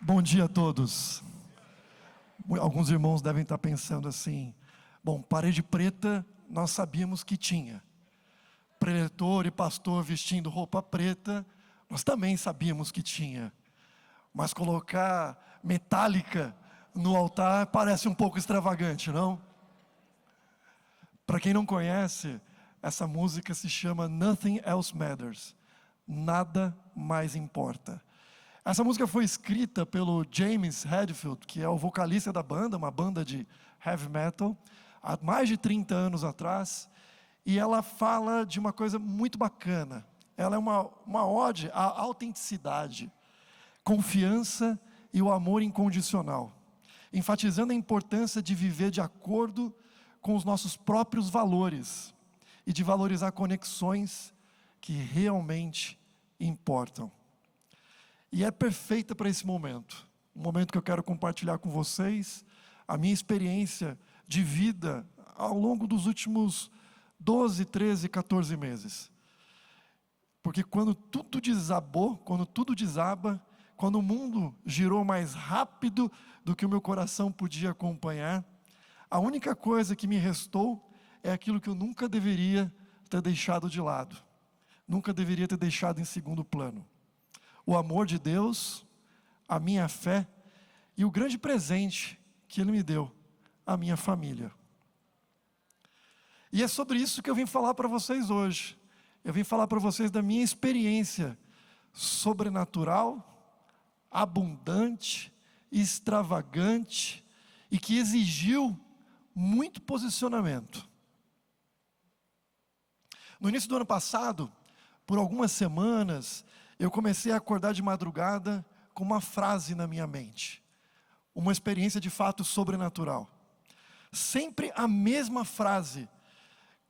Bom dia a todos. Alguns irmãos devem estar pensando assim: bom, parede preta nós sabíamos que tinha. Preletor e pastor vestindo roupa preta, nós também sabíamos que tinha. Mas colocar metálica no altar parece um pouco extravagante, não? Para quem não conhece, essa música se chama Nothing Else Matters. Nada mais importa. Essa música foi escrita pelo James Hetfield, que é o vocalista da banda, uma banda de heavy metal, há mais de 30 anos atrás, e ela fala de uma coisa muito bacana. Ela é uma ode à autenticidade, confiança e o amor incondicional, enfatizando a importância de viver de acordo com os nossos próprios valores e de valorizar conexões que realmente importam. E é perfeita para esse momento, um momento que eu quero compartilhar com vocês a minha experiência de vida ao longo dos últimos 12, 13, 14 meses. Porque quando tudo desabou, quando tudo desaba, quando o mundo girou mais rápido do que o meu coração podia acompanhar, a única coisa que me restou é aquilo que eu nunca deveria ter deixado de lado, nunca deveria ter deixado em segundo plano. O amor de Deus, a minha fé e o grande presente que Ele me deu, a minha família. E é sobre isso que eu vim falar para vocês hoje. Eu vim falar para vocês da minha experiência sobrenatural, abundante, extravagante e que exigiu muito posicionamento. No início do ano passado, por algumas semanas, eu comecei a acordar de madrugada com uma frase na minha mente. Uma experiência de fato sobrenatural. Sempre a mesma frase,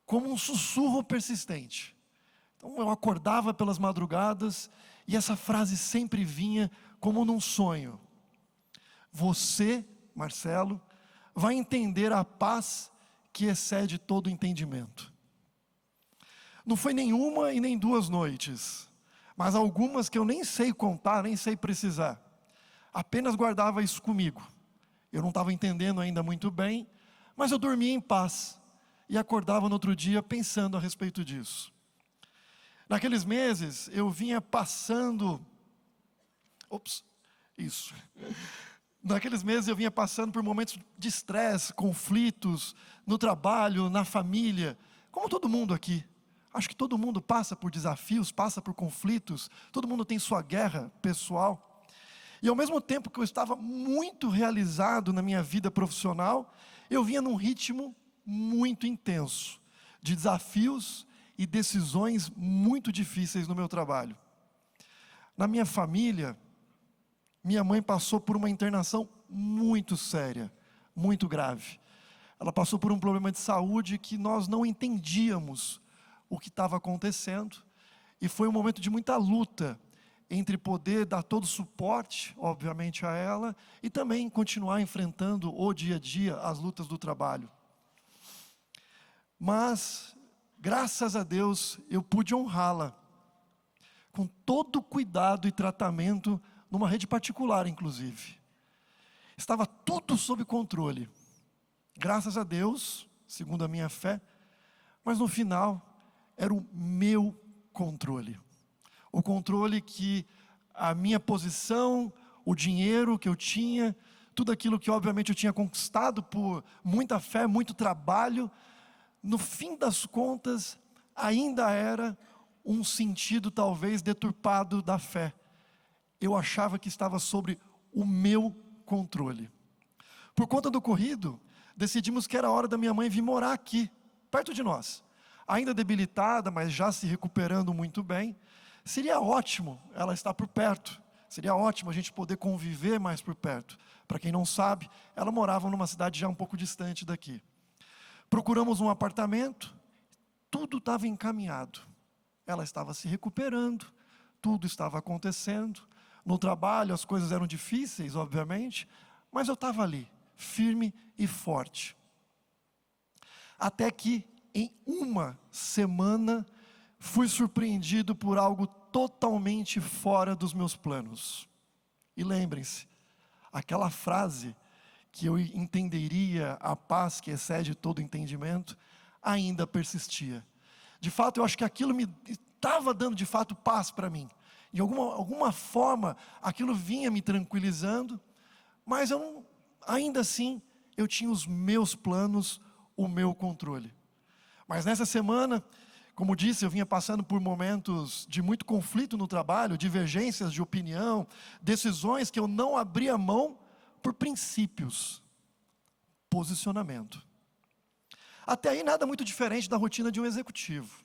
como um sussurro persistente. Então eu acordava pelas madrugadas e essa frase sempre vinha como num sonho. Você, Marcelo, vai entender a paz que excede todo entendimento. Não foi nenhuma e nem duas noites, mas algumas que eu nem sei contar, nem sei precisar. Apenas guardava isso comigo. Eu não estava entendendo ainda muito bem, mas eu dormia em paz e acordava no outro dia pensando a respeito disso. Naqueles meses eu vinha passando... Naqueles meses eu vinha passando por momentos de estresse, conflitos, no trabalho, na família, como todo mundo aqui. Acho que todo mundo passa por desafios, passa por conflitos, todo mundo tem sua guerra pessoal. E ao mesmo tempo que eu estava muito realizado na minha vida profissional, eu vinha num ritmo muito intenso, de desafios e decisões muito difíceis no meu trabalho. Na minha família, minha mãe passou por uma internação muito séria, muito grave. Ela passou por um problema de saúde que nós não entendíamos o que estava acontecendo, e foi um momento de muita luta entre poder dar todo o suporte, obviamente, a ela, e também continuar enfrentando o dia a dia, as lutas do trabalho. Mas, graças a Deus, eu pude honrá-la, com todo o cuidado e tratamento, numa rede particular, inclusive. Estava tudo sob controle, graças a Deus, segundo a minha fé, mas no final, era o meu controle. O controle que a minha posição, o dinheiro que eu tinha, tudo aquilo que obviamente eu tinha conquistado por muita fé, muito trabalho, no fim das contas, ainda era um sentido talvez deturpado da fé. Eu achava que estava sobre o meu controle. Por conta do ocorrido, decidimos que era hora da minha mãe vir morar aqui, perto de nós. Ainda debilitada, mas já se recuperando muito bem. Seria ótimo ela estar por perto. Seria ótimo a gente poder conviver mais por perto. Para quem não sabe, ela morava numa cidade já um pouco distante daqui. Procuramos um apartamento, tudo estava encaminhado. Ela estava se recuperando, tudo estava acontecendo. No trabalho as coisas eram difíceis, obviamente, mas eu estava ali, firme e forte. Até que, em uma semana, fui surpreendido por algo totalmente fora dos meus planos. E lembrem-se, aquela frase que eu entenderia a paz que excede todo entendimento, ainda persistia. De fato, eu acho que aquilo me estava dando de fato paz para mim. De alguma forma, aquilo vinha me tranquilizando, mas ainda assim, eu tinha os meus planos, o meu controle. Mas nessa semana, como disse, eu vinha passando por momentos de muito conflito no trabalho, divergências de opinião, decisões que eu não abria mão por princípios, posicionamento. Até aí nada muito diferente da rotina de um executivo.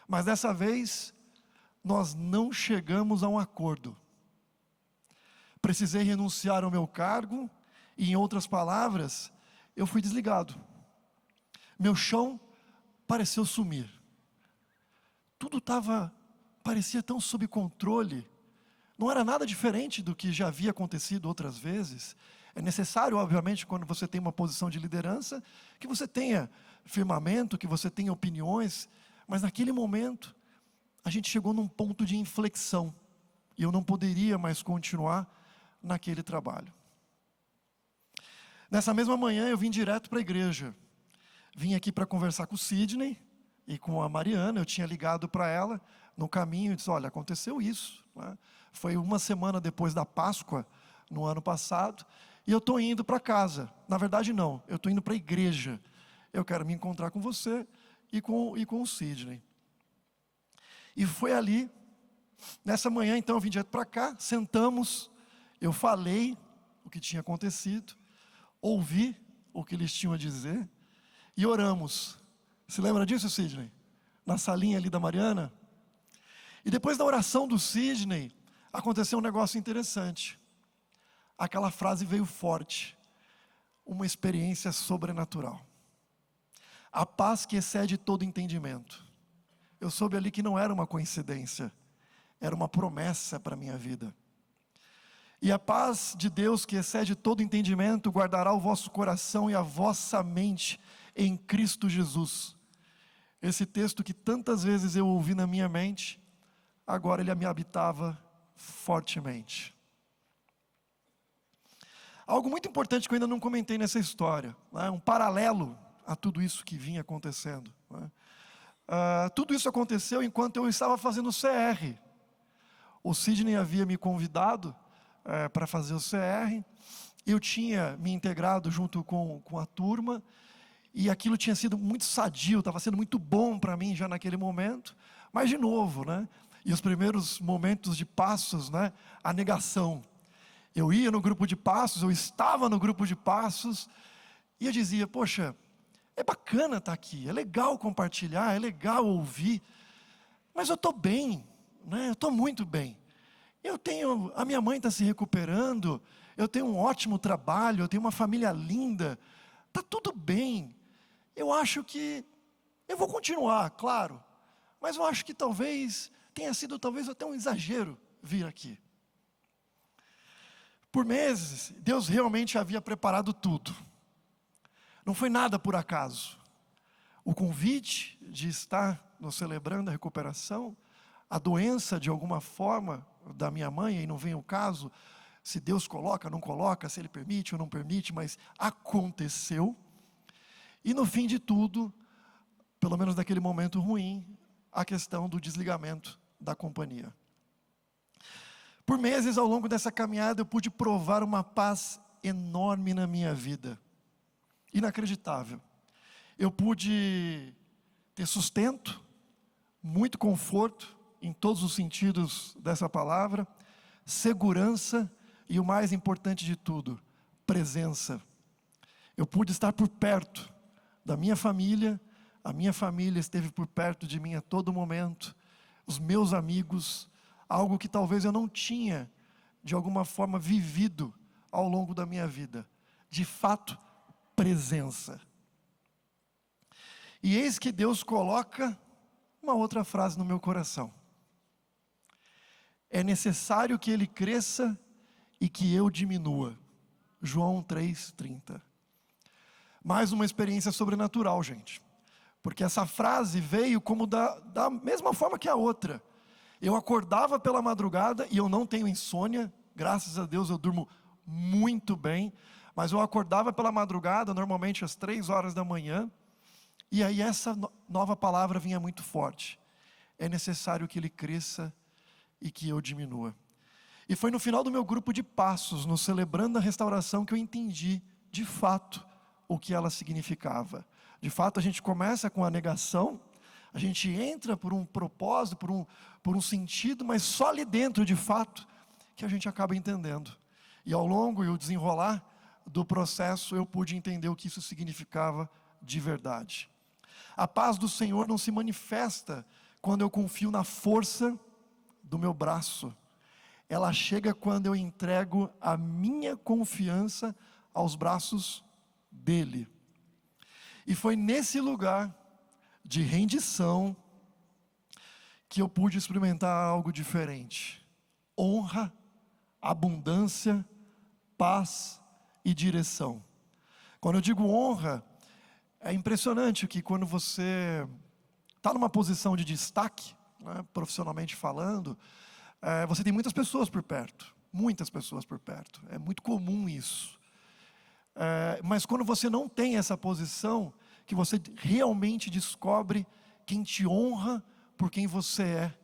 Mas dessa vez, nós não chegamos a um acordo. Precisei renunciar ao meu cargo e, em outras palavras, eu fui desligado. Meu chão pareceu sumir. Tudo parecia tão sob controle. Não era nada diferente do que já havia acontecido outras vezes. É necessário, obviamente, quando você tem uma posição de liderança, que você tenha firmamento, que você tenha opiniões, mas naquele momento, a gente chegou num ponto de inflexão, e eu não poderia mais continuar naquele trabalho. Nessa mesma manhã, eu vim direto para a igreja. Vim aqui para conversar com o Sidney e com a Mariana. Eu tinha ligado para ela no caminho e disse: olha, aconteceu isso, né? Foi uma semana depois da Páscoa, no ano passado, e eu estou indo para casa. Na verdade não, eu estou indo para a igreja. Eu quero me encontrar com você e com o Sidney. E foi ali, nessa manhã então eu vim direto para cá, sentamos, eu falei o que tinha acontecido, ouvi o que eles tinham a dizer e oramos. Se lembra disso, Sidney? Na salinha ali da Mariana? E depois da oração do Sidney, aconteceu um negócio interessante. Aquela frase veio forte, uma experiência sobrenatural. A paz que excede todo entendimento. Eu soube ali que não era uma coincidência, era uma promessa para a minha vida. E a paz de Deus que excede todo entendimento guardará o vosso coração e a vossa mente em Cristo Jesus. Esse texto que tantas vezes eu ouvi na minha mente, agora ele me habitava fortemente. Algo muito importante que eu ainda não comentei nessa história, né? Um paralelo a tudo isso que vinha acontecendo, né? Tudo isso aconteceu enquanto eu estava fazendo o CR. O Sidney havia me convidado para fazer o CR, eu tinha me integrado junto com a turma, e aquilo tinha sido muito sadio, estava sendo muito bom para mim já naquele momento, mas de novo, né? E os primeiros momentos de passos, né? A negação. Eu ia no grupo de passos, eu estava no grupo de passos, e eu dizia: poxa, é bacana estar aqui, é legal compartilhar, é legal ouvir, mas eu estou bem, né? Eu estou muito bem. A minha mãe está se recuperando, eu tenho um ótimo trabalho, eu tenho uma família linda, está tudo bem. Eu acho que eu vou continuar, claro, mas eu acho que talvez tenha sido até um exagero vir aqui. Por meses, Deus realmente havia preparado tudo. Não foi nada por acaso. O convite de estar nos celebrando a recuperação, a doença de alguma forma da minha mãe, e não vem o caso, se Deus coloca, não coloca, se Ele permite ou não permite, mas aconteceu. E no fim de tudo, pelo menos naquele momento ruim, a questão do desligamento da companhia. Por meses ao longo dessa caminhada eu pude provar uma paz enorme na minha vida. Inacreditável. Eu pude ter sustento, muito conforto, em todos os sentidos dessa palavra, segurança e o mais importante de tudo, presença. Eu pude estar por perto da minha família, a minha família esteve por perto de mim a todo momento, os meus amigos, algo que talvez eu não tinha, de alguma forma, vivido ao longo da minha vida. De fato, presença. E eis que Deus coloca uma outra frase no meu coração. É necessário que Ele cresça e que eu diminua. João 3,30. Mais uma experiência sobrenatural, gente. Porque essa frase veio como da mesma forma que a outra. Eu acordava pela madrugada, e eu não tenho insônia, graças a Deus eu durmo muito bem, mas eu acordava pela madrugada, normalmente às 3 horas da manhã, e aí essa nova palavra vinha muito forte. É necessário que ele cresça e que eu diminua. E foi no final do meu grupo de passos, no Celebrando a Restauração, que eu entendi, de fato, o que ela significava. De fato, a gente começa com a negação, a gente entra por um propósito, por um sentido, mas só ali dentro, de fato, que a gente acaba entendendo. E ao longo e o desenrolar do processo, eu pude entender o que isso significava de verdade. A paz do Senhor não se manifesta quando eu confio na força do meu braço. Ela chega quando eu entrego a minha confiança aos braços dele. E foi nesse lugar de rendição que eu pude experimentar algo diferente. Honra, abundância, paz e direção. Quando eu digo honra, é impressionante que quando você está numa posição de destaque, né, profissionalmente falando, você tem muitas pessoas por perto. Muitas pessoas por perto. É muito comum isso. Mas quando você não tem essa posição, que você realmente descobre quem te honra por quem você é,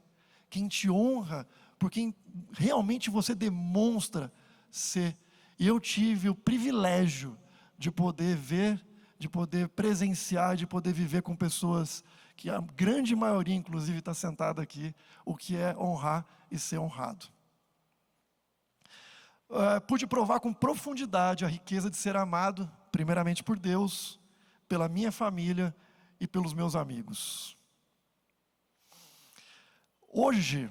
quem te honra por quem realmente você demonstra ser. E eu tive o privilégio de poder ver, de poder presenciar, de poder viver com pessoas que a grande maioria, inclusive, está sentada aqui, o que é honrar e ser honrado. Pude provar com profundidade a riqueza de ser amado, primeiramente por Deus, pela minha família e pelos meus amigos. Hoje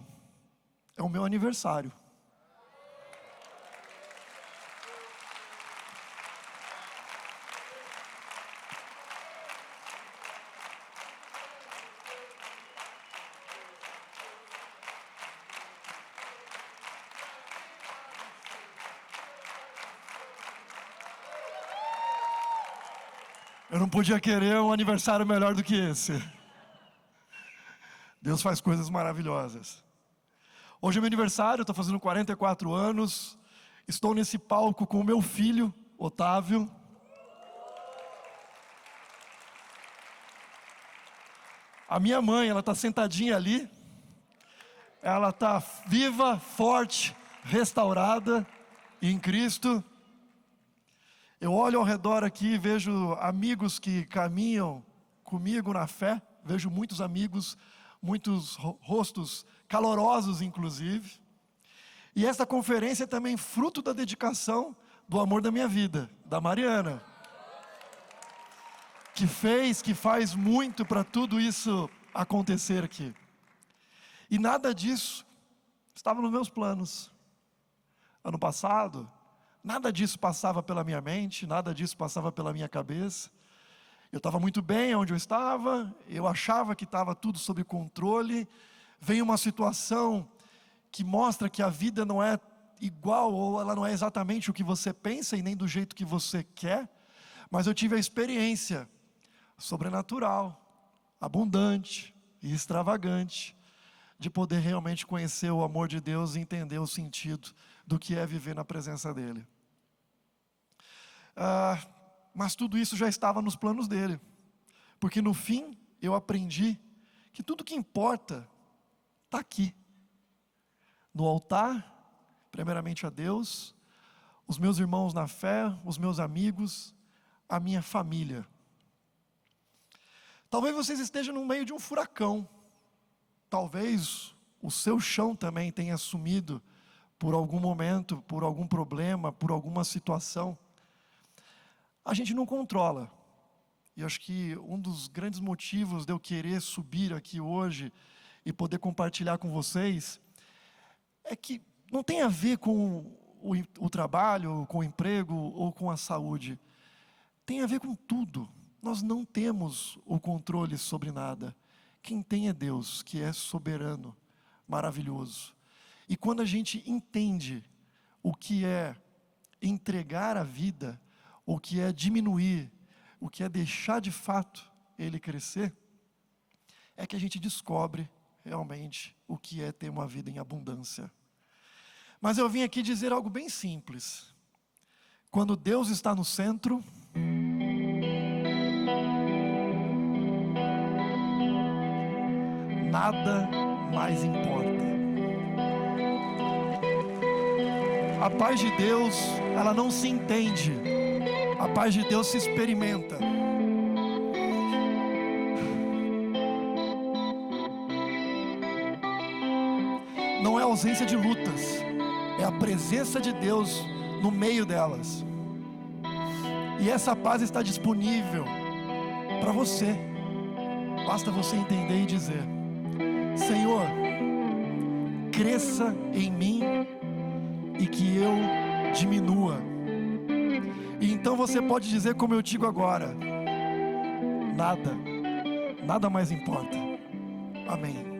é o meu aniversário. Eu não podia querer um aniversário melhor do que esse. Deus faz coisas maravilhosas. Hoje é meu aniversário, estou fazendo 44 anos. Estou nesse palco com o meu filho, Otávio. A minha mãe, ela está sentadinha ali. Ela está viva, forte, restaurada em Cristo. Eu olho ao redor aqui e vejo amigos que caminham comigo na fé. Vejo muitos amigos, muitos rostos calorosos, inclusive. E esta conferência é também fruto da dedicação do amor da minha vida, da Mariana, que faz muito para tudo isso acontecer aqui. E nada disso estava nos meus planos. Ano passado, nada disso passava pela minha mente, nada disso passava pela minha cabeça. Eu estava muito bem onde eu estava, eu achava que estava tudo sob controle. Vem uma situação que mostra que a vida não é igual, ou ela não é exatamente o que você pensa e nem do jeito que você quer. Mas eu tive a experiência sobrenatural, abundante e extravagante de poder realmente conhecer o amor de Deus e entender o sentido do que é viver na presença dEle. Mas tudo isso já estava nos planos dEle, porque no fim eu aprendi que tudo que importa está aqui, no altar, primeiramente a Deus, os meus irmãos na fé, os meus amigos, a minha família. Talvez vocês estejam no meio de um furacão, talvez o seu chão também tenha sumido por algum momento, por algum problema, por alguma situação. A gente não controla. E acho que um dos grandes motivos de eu querer subir aqui hoje e poder compartilhar com vocês é que não tem a ver com o trabalho, com o emprego ou com a saúde. Tem a ver com tudo. Nós não temos o controle sobre nada. Quem tem é Deus, que é soberano, maravilhoso. E quando a gente entende o que é entregar a vida, o que é diminuir, o que é deixar de fato Ele crescer, é que a gente descobre realmente o que é ter uma vida em abundância. Mas eu vim aqui dizer algo bem simples. Quando Deus está no centro, nada mais importa. A paz de Deus, ela não se entende. A paz de Deus se experimenta. Não é ausência de lutas, é a presença de Deus no meio delas. E essa paz está disponível para você. Basta você entender e dizer: Senhor, cresça em mim e que eu diminua. E então você pode dizer como eu digo agora: nada mais importa. Amém.